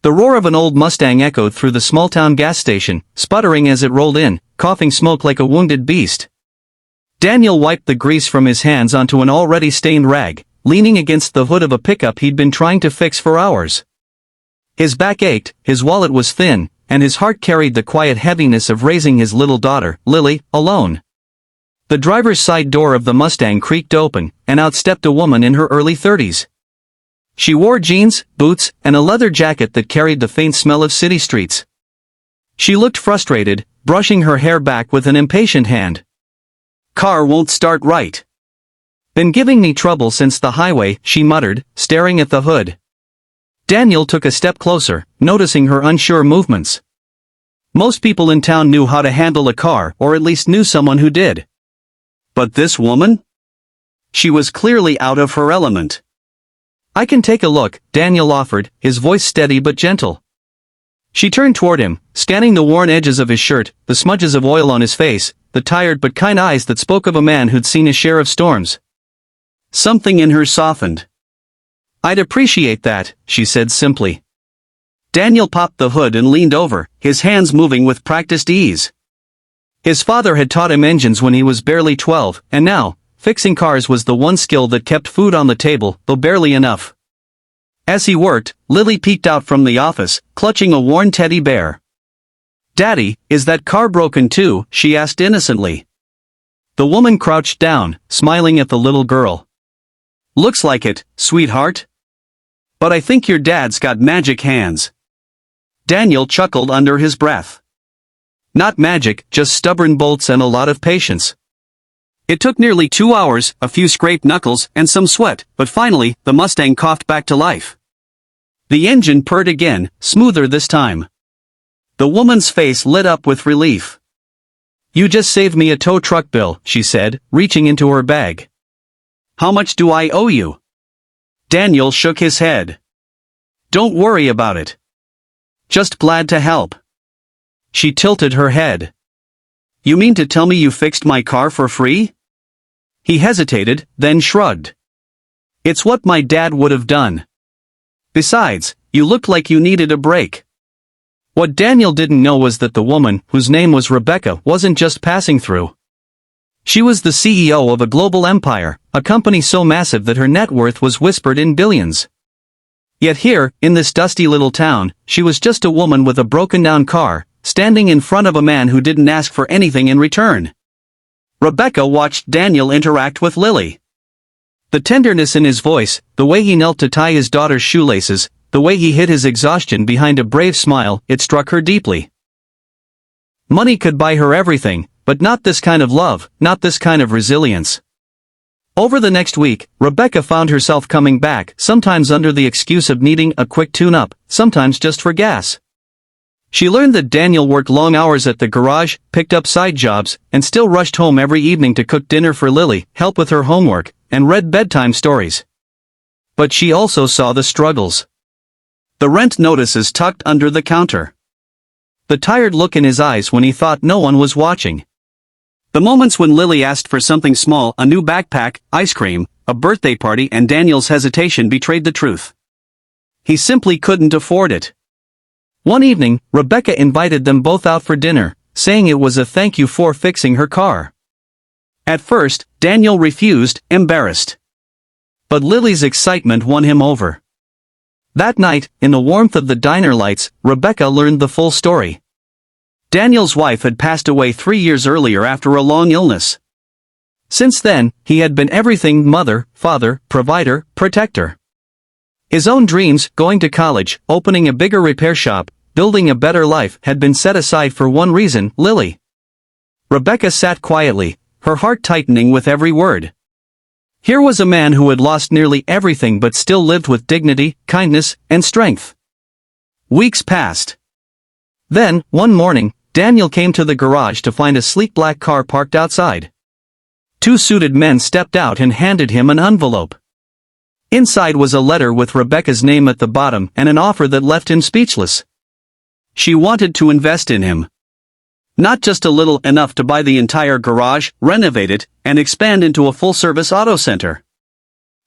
The roar of an old Mustang echoed through the small-town gas station, sputtering as it rolled in, coughing smoke like a wounded beast. Daniel wiped the grease from his hands onto an already stained rag, leaning against the hood of a pickup he'd been trying to fix for hours. His back ached, his wallet was thin, and his heart carried the quiet heaviness of raising his little daughter, Lily, alone. The driver's side door of the Mustang creaked open, and out stepped a woman in her early 30s. She wore jeans, boots, and a leather jacket that carried the faint smell of city streets. She looked frustrated, brushing her hair back with an impatient hand. "Car won't start right. Been giving me trouble since the highway," she muttered, staring at the hood. Daniel took a step closer, noticing her unsure movements. Most people in town knew how to handle a car, or at least knew someone who did. But this woman? She was clearly out of her element. "I can take a look," Daniel offered, his voice steady but gentle. She turned toward him, scanning the worn edges of his shirt, the smudges of oil on his face, the tired but kind eyes that spoke of a man who'd seen his share of storms. Something in her softened. "I'd appreciate that," she said simply. Daniel popped the hood and leaned over, his hands moving with practiced ease. His father had taught him engines when he was barely 12, and now, fixing cars was the one skill that kept food on the table, though barely enough. As he worked, Lily peeked out from the office, clutching a worn teddy bear. "Daddy, is that car broken too?" she asked innocently. The woman crouched down, smiling at the little girl. "Looks like it, sweetheart. But I think your dad's got magic hands." Daniel chuckled under his breath. "Not magic, just stubborn bolts and a lot of patience." It took nearly 2 hours, a few scraped knuckles, and some sweat, but finally, the Mustang coughed back to life. The engine purred again, smoother this time. The woman's face lit up with relief. "You just saved me a tow truck bill," she said, reaching into her bag. "How much do I owe you?" Daniel shook his head. "Don't worry about it. Just glad to help." She tilted her head. "You mean to tell me you fixed my car for free?" He hesitated, then shrugged. "It's what my dad would have done. Besides, you looked like you needed a break." What Daniel didn't know was that the woman, whose name was Rebecca, wasn't just passing through. She was the CEO of a global empire, a company so massive that her net worth was whispered in billions. Yet here, in this dusty little town, she was just a woman with a broken-down car, standing in front of a man who didn't ask for anything in return. Rebecca watched Daniel interact with Lily. The tenderness in his voice, the way he knelt to tie his daughter's shoelaces, the way he hid his exhaustion behind a brave smile, it struck her deeply. Money could buy her everything, but not this kind of love, not this kind of resilience. Over the next week, Rebecca found herself coming back, sometimes under the excuse of needing a quick tune-up, sometimes just for gas. She learned that Daniel worked long hours at the garage, picked up side jobs, and still rushed home every evening to cook dinner for Lily, help with her homework, and read bedtime stories. But she also saw the struggles. The rent notices tucked under the counter. The tired look in his eyes when he thought no one was watching. The moments when Lily asked for something small, a new backpack, ice cream, a birthday party, and Daniel's hesitation betrayed the truth. He simply couldn't afford it. One evening, Rebecca invited them both out for dinner, saying it was a thank you for fixing her car. At first, Daniel refused, embarrassed. But Lily's excitement won him over. That night, in the warmth of the diner lights, Rebecca learned the full story. Daniel's wife had passed away 3 years earlier after a long illness. Since then, he had been everything: mother, father, provider, protector. His own dreams, going to college, opening a bigger repair shop, building a better life, had been set aside for one reason: Lily. Rebecca sat quietly, her heart tightening with every word. Here was a man who had lost nearly everything but still lived with dignity, kindness, and strength. Weeks passed. Then, one morning, Daniel came to the garage to find a sleek black car parked outside. 2 suited men stepped out and handed him an envelope. Inside was a letter with Rebecca's name at the bottom and an offer that left him speechless. She wanted to invest in him. Not just a little, enough to buy the entire garage, renovate it, and expand into a full-service auto center.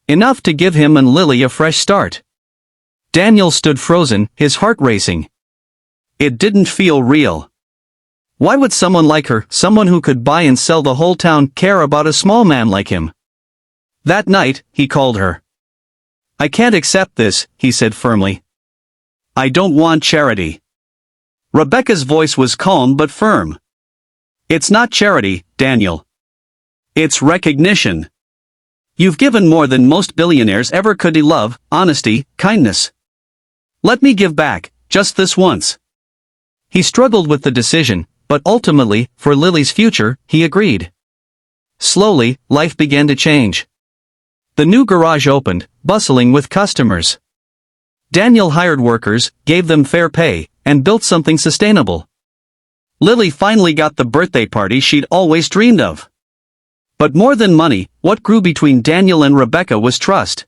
Enough to give him and Lily a fresh start. Daniel stood frozen, his heart racing. It didn't feel real. Why would someone like her, someone who could buy and sell the whole town, care about a small man like him? That night, he called her. I can't accept this, he said firmly. I don't want charity. Rebecca's voice was calm but firm. It's not charity, Daniel. It's recognition. You've given more than most billionaires ever could. Love, honesty, kindness. Let me give back, just this once. He struggled with the decision, but ultimately, for Lily's future, he agreed. Slowly, life began to change. The new garage opened, bustling with customers. Daniel hired workers, gave them fair pay, and built something sustainable. Lily finally got the birthday party she'd always dreamed of. But more than money, what grew between Daniel and Rebecca was trust.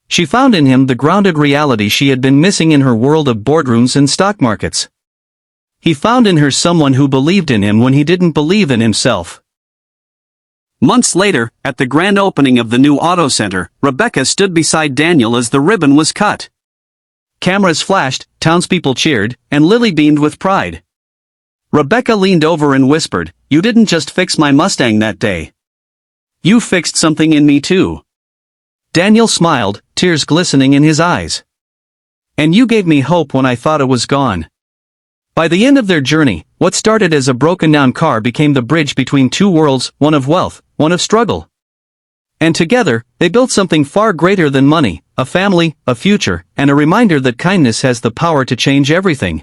She found in him the grounded reality she had been missing in her world of boardrooms and stock markets. He found in her someone who believed in him when he didn't believe in himself. Months later, at the grand opening of the new auto center, Rebecca stood beside Daniel as the ribbon was cut. Cameras flashed, townspeople cheered, and Lily beamed with pride. Rebecca leaned over and whispered, "You didn't just fix my Mustang that day. You fixed something in me too." Daniel smiled, tears glistening in his eyes. "And you gave me hope when I thought it was gone." By the end of their journey, what started as a broken-down car became the bridge between two worlds, one of wealth, one of struggle. And together, they built something far greater than money, a family, a future, and a reminder that kindness has the power to change everything.